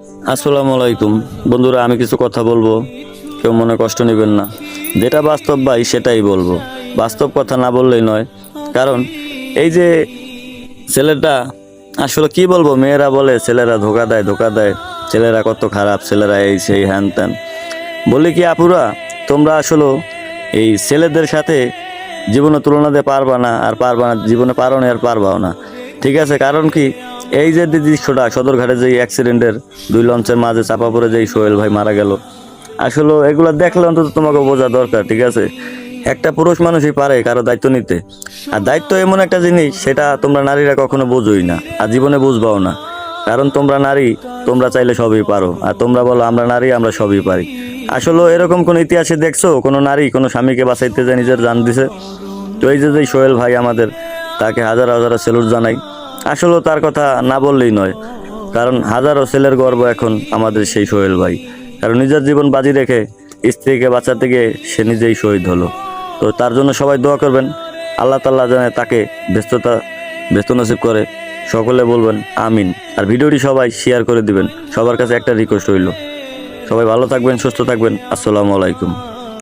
আসসালামু আলাইকুম বন্ধুরা, আমি কিছু কথা বলবো, কেউ মনে কষ্ট নেবেন না। যেটা বাস্তব ভাই সেটাই বলবো, বাস্তব কথা না বললেই নয়। কারণ এই যে ছেলেটা, আসলে কি বলবো, মেয়েরা বলে ছেলেরা ধোকা দেয় ধোকা দেয়, ছেলেরা কত খারাপ, ছেলেরা এই সেই হ্যান ত্যান। বলি কি আপুরা, তোমরা আসলে এই ছেলেদের সাথে জীবনে তুলনা দিয়ে পারবা না, আর পারবা না, জীবনে পারো না আর পারবাও না। ঠিক আছে, কারণ কি, এই যে দৃশ্যটা সদরঘাটে যে অ্যাক্সিডেন্টের দুই লঞ্চের মাঝে চাপা পড়ে যেই সোহেল ভাই মারা গেল, আসলে এগুলো দেখলে অন্তত তোমাকে বোঝা দরকার। ঠিক আছে, একটা পুরুষ মানুষই পারে কারো দায়িত্ব নিতে, আর দায়িত্ব এমন একটা জিনিস, সেটা তোমরা নারীরা কখনো বোঝোই না, আর জীবনে বুঝবাও না। কারণ তোমরা নারী, তোমরা চাইলে সবই পারো, আর তোমরা বলো আমরা নারী, আমরা সবই পারি। আসলে এরকম কোন ইতিহাসে দেখছো কোনো নারী কোনো স্বামীকে বাঁচাইতে যে নিজের জান দিছে? তো এই যে সোহেল ভাই আমাদের, তাকে হাজার হাজার সেলুট জানাই। আসলে তার কথা না বললেই নয়, কারণ হাজারো ছেলের গর্ব এখন আমাদের সেই সোহেল ভাই। কারণ নিজের জীবন বাজি রেখে স্ত্রীকে বাঁচাতে গিয়ে সে নিজেই শহীদ হলো। তো তার জন্য সবাই দোয়া করবেন, আল্লাহ তাআলা যেন তাকে ব্যস্ত নসিব করে। সকলে বলবেন আমিন। আর ভিডিওটি সবাই শেয়ার করে দিবেন। সবার কাছে একটা রিকোয়েস্ট হইল, সবাই ভালো থাকবেন, সুস্থ থাকবেন। আসসালামু আলাইকুম।